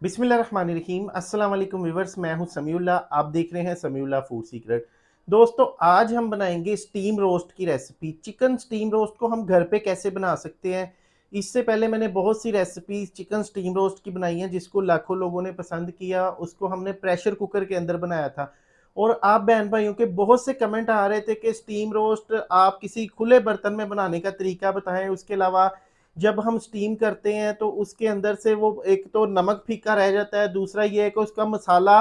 बिस्मिल्लाहिर्रहमानिर्रहीम। अस्सलाम वालेकुम व्यूअर्स, मैं हूं समीउल्लाह। आप देख रहे हैं समीउल्लाह फूड सीक्रेट। दोस्तों, आज हम बनाएंगे स्टीम रोस्ट की रेसिपी। चिकन स्टीम रोस्ट को हम घर पे कैसे बना सकते हैं। इससे पहले मैंने बहुत सी रेसिपी चिकन स्टीम रोस्ट की बनाई हैं जिसको लाखों लोगों ने पसंद किया। उसको हमने प्रेशर कुकर के अंदर बनाया था और आप बहन भाइयों के बहुत से कमेंट आ रहे थे कि स्टीम रोस्ट आप किसी खुले बर्तन में बनाने का तरीका बताएं। उसके अलावा जब हम स्टीम करते हैं तो उसके अंदर से वो एक तो नमक फीका रह जाता है, दूसरा ये है कि उसका मसाला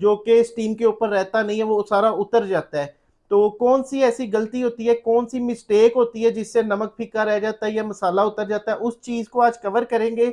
जो कि स्टीम के ऊपर रहता नहीं है वो सारा उतर जाता है। तो कौन सी ऐसी गलती होती है, कौन सी मिस्टेक होती है जिससे नमक फीका रह जाता है या मसाला उतर जाता है, उस चीज़ को आज कवर करेंगे।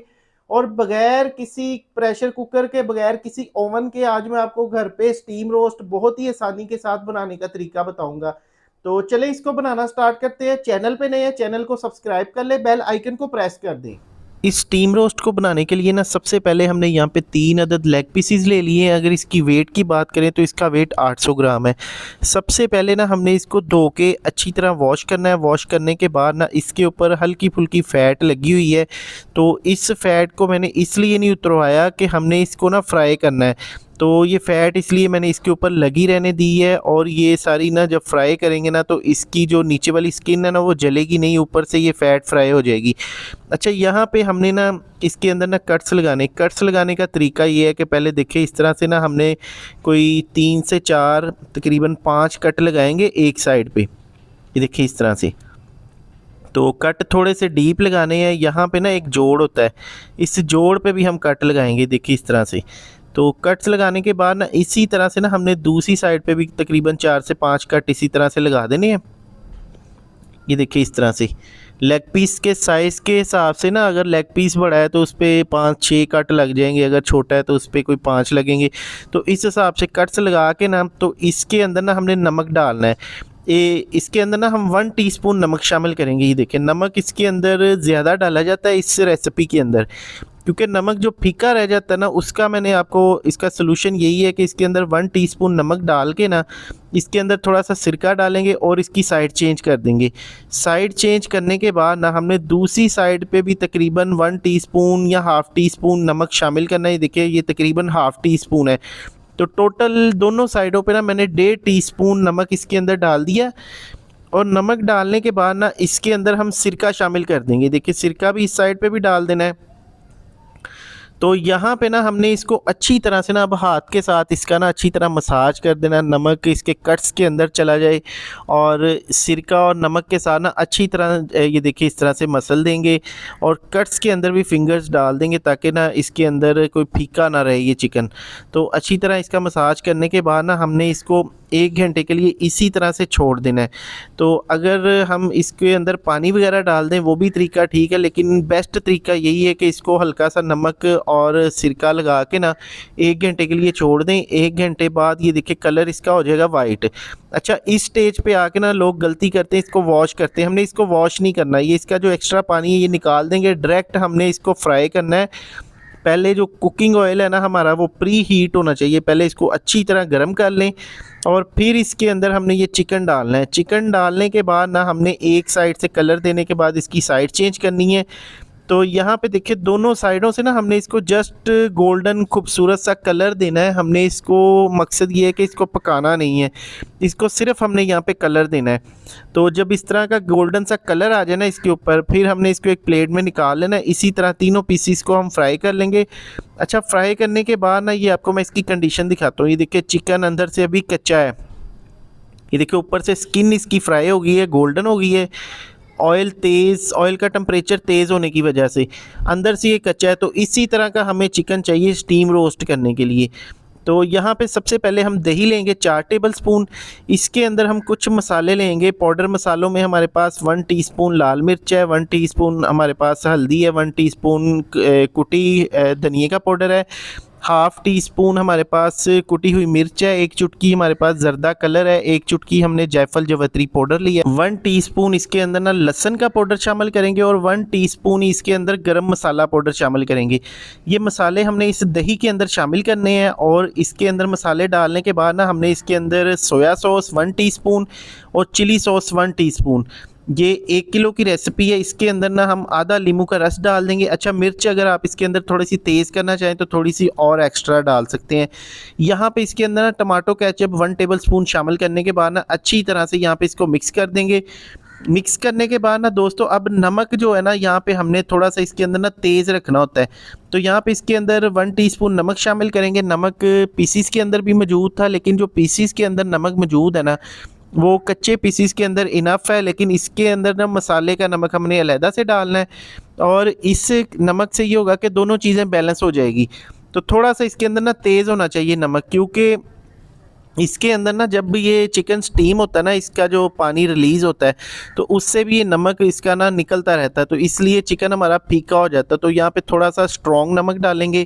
और बगैर किसी प्रेशर कुकर के, बगैर किसी ओवन के, आज मैं आपको घर पे स्टीम रोस्ट बहुत ही आसानी के साथ बनाने का तरीका बताऊंगा। तो चले इसको बनाना स्टार्ट करते हैं। चैनल पे नए हैं, चैनल को सब्सक्राइब कर ले, बेल आइकन को प्रेस कर दें। इस स्टीम रोस्ट को बनाने के लिए ना सबसे पहले हमने यहाँ पे 3 अदद लेग पीसीज ले लिए हैं। अगर इसकी वेट की बात करें तो इसका वेट 800 ग्राम है। सबसे पहले ना हमने इसको धो के अच्छी तरह वॉश करना है। वॉश करने के बाद ना इसके ऊपर हल्की फुल्की फ़ैट लगी हुई है, तो इस फ़ैट को मैंने इसलिए नहीं उतरवाया कि हमने इसको ना फ्राई करना है। तो ये फ़ैट इसलिए मैंने इसके ऊपर लगी रहने दी है, और ये सारी ना जब फ्राई करेंगे ना तो इसकी जो नीचे वाली स्किन है ना वो जलेगी नहीं, ऊपर से ये फ़ैट फ्राई हो जाएगी। अच्छा, यहाँ पे हमने ना इसके अंदर ना कट्स लगाने का तरीका ये है कि पहले देखिए इस तरह से ना हमने कोई 3 से 4 तकरीबन 5 कट लगाएंगे एक साइड पे। ये देखिए इस तरह से। तो कट थोड़े से डीप लगाने हैं। यहाँ पे ना एक जोड़ होता है, इस जोड़ पे भी हम कट लगाएंगे। देखिए इस तरह से। तो कट्स लगाने के बाद ना इसी तरह से ना हमने दूसरी साइड पे भी तकरीबन 4 से 5 कट इसी तरह से लगा देने हैं। ये देखिए इस तरह से। लेग पीस के साइज़ के हिसाब से ना, अगर लेग पीस बड़ा है तो उस पर 5-6 कट लग जाएंगे, अगर छोटा है तो उस पर कोई 5 लगेंगे। तो इस हिसाब से कट्स लगा के ना, तो इसके अंदर ना हमने नमक डालना है। इसके अंदर ना हम 1 टीस्पून नमक शामिल करेंगे। ये देखिए, नमक इसके अंदर ज़्यादा डाला जाता है इस रेसिपी के अंदर, क्योंकि नमक जो फीका रह जाता है ना उसका मैंने आपको इसका सलूशन यही है कि इसके अंदर 1 टीस्पून नमक डाल के ना इसके अंदर थोड़ा सा सिरका डालेंगे और इसकी साइड चेंज कर देंगे। साइड चेंज करने के बाद ना हमने दूसरी साइड पे भी तकरीबन 1 टीस्पून या हाफ़ टी स्पून नमक शामिल करना है। देखिए ये तकरीबन हाफ़ टी स्पून है। तो टोटल दोनों साइडों पे ना मैंने 1.5 टीस्पून नमक इसके अंदर डाल दिया। और नमक डालने के बाद ना इसके अंदर हम सिरका शामिल कर देंगे। देखिए सिरका भी इस साइड पे भी डाल देना है। तो यहाँ पे ना हमने इसको अच्छी तरह से ना अब हाथ के साथ इसका ना अच्छी तरह मसाज कर देना, नमक इसके कट्स के अंदर चला जाए। और सिरका और नमक के साथ ना अच्छी तरह ये देखिए इस तरह से मसल देंगे, और कट्स के अंदर भी फिंगर्स डाल देंगे ताकि ना इसके अंदर कोई फीका ना रहे ये चिकन। तो अच्छी तरह इसका मसाज करने के बाद ना हमने इसको 1 घंटे के लिए इसी तरह से छोड़ देना है। तो अगर हम इसके अंदर पानी वगैरह डाल दें वो भी तरीका ठीक है, लेकिन बेस्ट तरीका यही है कि इसको हल्का सा नमक और सिरका लगा के ना 1 घंटे के लिए छोड़ दें। 1 घंटे बाद ये देखिए कलर इसका हो जाएगा वाइट। अच्छा, इस स्टेज पे आके ना लोग गलती करते हैं, इसको वॉश करते हैं। हमने इसको वॉश नहीं करना, ये इसका जो एक्स्ट्रा पानी है ये निकाल देंगे। डायरेक्ट हमने इसको फ्राई करना है। पहले जो कुकिंग ऑयल है ना हमारा वो प्री हीट होना चाहिए, पहले इसको अच्छी तरह गर्म कर लें और फिर इसके अंदर हमने ये चिकन डालना है। चिकन डालने के बाद ना हमने एक साइड से कलर देने के बाद इसकी साइड चेंज करनी है। तो यहाँ पे देखिए दोनों साइडों से ना हमने इसको जस्ट गोल्डन खूबसूरत सा कलर देना है। हमने इसको, मकसद ये है कि इसको पकाना नहीं है, इसको सिर्फ हमने यहाँ पे कलर देना है। तो जब इस तरह का गोल्डन सा कलर आ जाए ना इसके ऊपर, फिर हमने इसको एक प्लेट में निकाल लेना है। इसी तरह तीनों पीसीस को हम फ्राई कर लेंगे। अच्छा, फ्राई करने के बाद ना ये आपको मैं इसकी कंडीशन दिखाता हूँ। ये देखिए चिकन अंदर से अभी कच्चा है। ये देखिए ऊपर से स्किन इसकी फ्राई हो गई है, गोल्डन हो गई है। ऑयल का टेम्परेचर तेज़ होने की वजह से अंदर से ये कच्चा है। तो इसी तरह का हमें चिकन चाहिए स्टीम रोस्ट करने के लिए। तो यहाँ पे सबसे पहले हम दही लेंगे 4 टेबल स्पून। इसके अंदर हम कुछ मसाले लेंगे। पाउडर मसालों में हमारे पास 1 टीस्पून लाल मिर्च है, 1 टीस्पून हमारे पास हल्दी है, 1 टीस्पून कुटी धनिया का पाउडर है, हाफ़ टी स्पून हमारे पास कुटी हुई मिर्च है, 1 चुटकी हमारे पास जर्दा कलर है, 1 चुटकी हमने जायफल जवत्री पाउडर लिया, 1 टीस्पून इसके अंदर ना लहसुन का पाउडर शामिल करेंगे और 1 टीस्पून इसके अंदर गरम मसाला पाउडर शामिल करेंगे। ये मसाले हमने इस दही के अंदर शामिल करने हैं। और इसके अंदर मसाले डालने के बाद ना हमने इसके अंदर सोया सॉस 1 टीस्पून और चिली सॉस 1 टीस्पून, ये 1 किलो की रेसिपी है, इसके अंदर ना हम आधा नींबू का रस डाल देंगे। अच्छा, मिर्च अगर आप इसके अंदर थोड़ी सी तेज़ करना चाहें तो थोड़ी सी और एक्स्ट्रा डाल सकते हैं। यहाँ पे इसके अंदर ना टमाटो केचप 1 टेबलस्पून शामिल करने के बाद ना अच्छी तरह से यहाँ पे इसको मिक्स कर देंगे। मिक्स करने के बाद ना दोस्तों, अब नमक जो है ना यहाँ पे हमने थोड़ा सा इसके अंदर ना तेज़ रखना होता है। तो यहाँ पे इसके अंदर 1 टीस्पून नमक शामिल करेंगे। नमक पीसीस के अंदर भी मौजूद था, लेकिन जो पीसीस के अंदर नमक मौजूद है ना वो कच्चे पीसीस के अंदर इनफ है, लेकिन इसके अंदर ना मसाले का नमक हमने अलहदा से डालना है। और इस नमक से ये होगा कि दोनों चीज़ें बैलेंस हो जाएगी। तो थोड़ा सा इसके अंदर ना तेज़ होना चाहिए नमक, क्योंकि इसके अंदर ना जब ये चिकन स्टीम होता है ना, इसका जो पानी रिलीज़ होता है तो उससे भी ये नमक इसका ना निकलता रहता है, तो इसलिए चिकन हमारा फीका हो जाता है। तो यहाँ पे थोड़ा सा स्ट्रॉन्ग नमक डालेंगे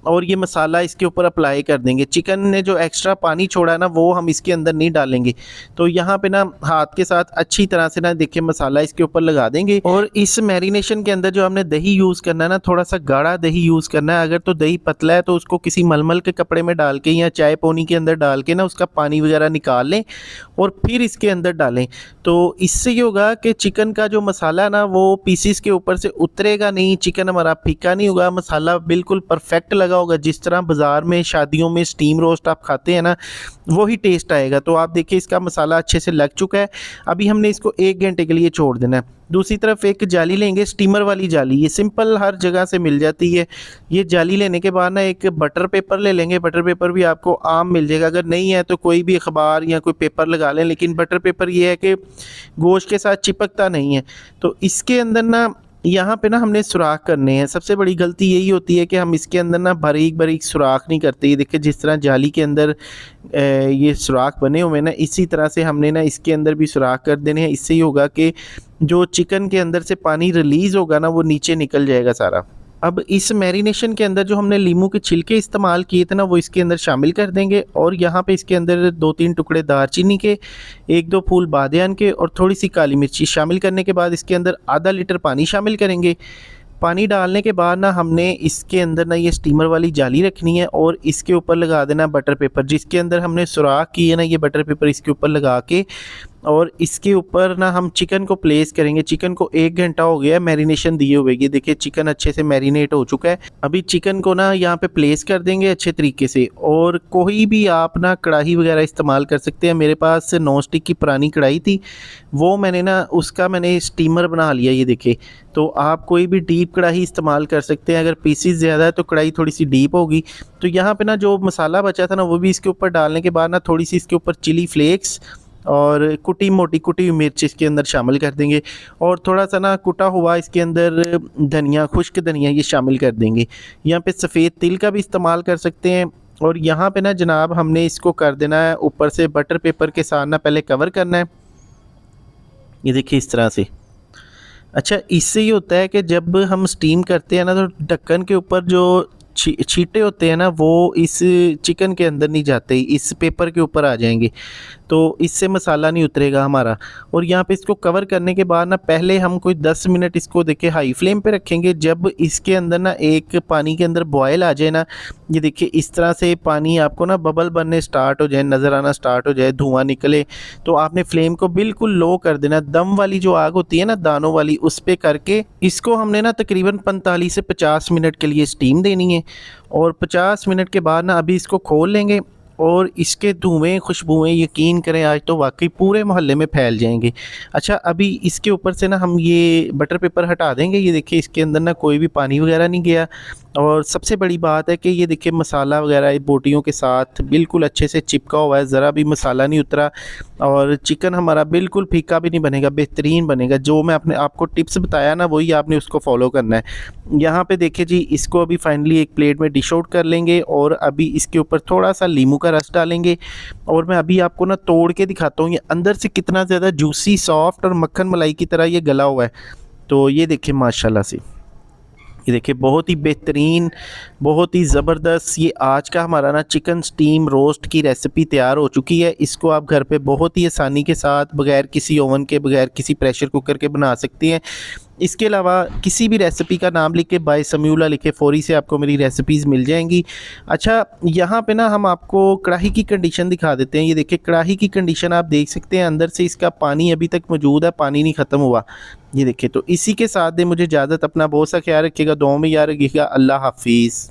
और ये मसाला इसके ऊपर अप्लाई कर देंगे। चिकन ने जो एक्स्ट्रा पानी छोड़ा है ना वो हम इसके अंदर नहीं डालेंगे। तो यहाँ पे ना हाथ के साथ अच्छी तरह से ना देखिए मसाला इसके ऊपर लगा देंगे। और इस मैरिनेशन के अंदर जो हमने दही यूज़ करना है ना, थोड़ा सा गाढ़ा दही यूज़ करना है। अगर तो दही पतला है तो उसको किसी मलमल के कपड़े में डाल के या चाय पोनी के अंदर डाल के ना उसका पानी वगैरह निकाल लें और फिर इसके अंदर डालें। तो इससे ये होगा कि चिकन का जो मसाला है ना वो पीसीस के ऊपर से उतरेगा नहीं, चिकन हमारा फीका नहीं होगा, मसाला बिल्कुल परफेक्ट लगा होगा। जिस तरह बाज़ार में शादियों में स्टीम रोस्ट आप खाते हैं ना वही टेस्ट आएगा। तो आप देखिए इसका मसाला अच्छे से लग चुका है। अभी हमने इसको 1 घंटे के लिए छोड़ देना है। दूसरी तरफ एक जाली लेंगे, स्टीमर वाली जाली, ये सिंपल हर जगह से मिल जाती है। ये जाली लेने के बाद ना एक बटर पेपर ले लेंगे। बटर पेपर भी आपको आम मिल जाएगा, अगर नहीं है तो कोई भी अखबार या कोई पेपर लगा लें, लेकिन बटर पेपर ये है कि गोश्त के साथ चिपकता नहीं है। तो इसके अंदर ना यहाँ पे ना हमने सुराख करने हैं। सबसे बड़ी गलती यही होती है कि हम इसके अंदर ना बारीक बारीक सुराख नहीं करते। ये देखिए जिस तरह जाली के अंदर ये सुराख बने हुए हैं ना, इसी तरह से हमने ना इसके अंदर भी सुराख कर देने हैं। इससे ही होगा कि जो चिकन के अंदर से पानी रिलीज़ होगा ना वो नीचे निकल जाएगा सारा। अब इस मैरिनेशन के अंदर जो हमने लीमू के छिलके इस्तेमाल किए थे ना वो इसके अंदर शामिल कर देंगे। और यहाँ पे इसके अंदर 2-3 टुकड़े दालचीनी के, 1-2 फूल बादियान के और थोड़ी सी काली मिर्ची शामिल करने के बाद इसके अंदर आधा लीटर पानी शामिल करेंगे। पानी डालने के बाद ना हमने इसके अंदर ना ये स्टीमर वाली जाली रखनी है और इसके ऊपर लगा देना बटर पेपर। जिसके अंदर हमने सुराख की है ना, ये बटर पेपर इसके ऊपर लगा के और इसके ऊपर ना हम चिकन को प्लेस करेंगे। चिकन को 1 घंटा हो गया है मैरिनेशन दिए हुए। ये देखिए चिकन अच्छे से मैरिनेट हो चुका है। अभी चिकन को ना यहाँ पे प्लेस कर देंगे अच्छे तरीके से। और कोई भी आप ना कढ़ाई वगैरह इस्तेमाल कर सकते हैं। मेरे पास नॉन स्टिक की पुरानी कढ़ाई थी, वो मैंने ना उसका मैंने स्टीमर बना लिया। ये देखिए, तो आप कोई भी डीप कढ़ाई इस्तेमाल कर सकते हैं। अगर पीसीस ज़्यादा है तो कढ़ाई थोड़ी सी डीप होगी। तो यहाँ पे ना जो मसाला बचा था ना वो भी इसके ऊपर डालने के बाद ना थोड़ी सी इसके ऊपर चिली फ्लेक्स और मोटी कुटी हुई मिर्च इसके अंदर शामिल कर देंगे। और थोड़ा सा ना कुटा हुआ इसके अंदर धनिया, खुश्क धनिया ये शामिल कर देंगे। यहाँ पे सफ़ेद तिल का भी इस्तेमाल कर सकते हैं। और यहाँ पे ना जनाब हमने इसको कर देना है ऊपर से बटर पेपर के साथ ना पहले कवर करना है। ये देखिए इस तरह से। अच्छा, इससे ये होता है कि जब हम स्टीम करते हैं ना तो ढक्कन के ऊपर जो छींटे होते हैं ना वो इस चिकन के अंदर नहीं जाते, इस पेपर के ऊपर आ जाएंगे, तो इससे मसाला नहीं उतरेगा हमारा। और यहाँ पे इसको कवर करने के बाद ना पहले हम कोई 10 मिनट इसको देखिए हाई फ्लेम पे रखेंगे। जब इसके अंदर ना एक पानी के अंदर बॉयल आ जाए ना, ये देखिए इस तरह से पानी आपको ना बबल बनने स्टार्ट हो जाए, नज़र आना स्टार्ट हो जाए, धुआं निकले, तो आपने फ्लेम को बिल्कुल लो कर देना। दम वाली जो आग होती है ना दानों वाली, उस पर करके इसको हमने ना तकरीबन 45 से 50 मिनट के लिए स्टीम देनी है। और 50 मिनट के बाद ना अभी इसको खोल लेंगे और इसके धुएँ खुशबुएँ यकीन करें आज तो वाकई पूरे मोहल्ले में फैल जाएंगे। अच्छा, अभी इसके ऊपर से ना हम ये बटर पेपर हटा देंगे। ये देखिए इसके अंदर ना कोई भी पानी वगैरह नहीं गया। और सबसे बड़ी बात है कि ये देखिए मसाला वगैरह बोटियों के साथ बिल्कुल अच्छे से चिपका हुआ है, ज़रा भी मसाला नहीं उतरा। और चिकन हमारा बिल्कुल फीका भी नहीं बनेगा, बेहतरीन बनेगा। जो मैं अपने आपको टिप्स बताया ना वही आपने उसको फॉलो करना है। यहाँ पे देखिए जी, इसको अभी फाइनली एक प्लेट में डिश आउट कर लेंगे और अभी इसके ऊपर थोड़ा सा नींबू का रस डालेंगे। और मैं अभी आपको ना तोड़ के दिखाता हूँ ये अंदर से कितना ज़्यादा जूसी, सॉफ्ट और मक्खन मलाई की तरह ये गला हुआ है। तो ये देखिए माशाल्लाह से, ये देखिए बहुत ही बेहतरीन, बहुत ही ज़बरदस्त ये आज का हमारा ना चिकन स्टीम रोस्ट की रेसिपी तैयार हो चुकी है। इसको आप घर पे बहुत ही आसानी के साथ बगैर किसी ओवन के, बगैर किसी प्रेशर कुकर के बना सकती हैं। इसके अलावा किसी भी रेसिपी का नाम लिख के बाय समीउल्लाह लिखे फौरी से आपको मेरी रेसिपीज़ मिल जाएंगी। अच्छा, यहाँ पे ना हम आपको कढ़ाई की कंडीशन दिखा देते हैं। ये देखिए कढ़ाई की कंडीशन आप देख सकते हैं, अंदर से इसका पानी अभी तक मौजूद है, पानी नहीं ख़त्म हुआ। ये देखिए, तो इसी के साथ दे मुझे इजाज़त, अपना बहुत सा ख्याल रखिएगा, दुआओं में याद रखिएगा। अल्लाह हाफिज़।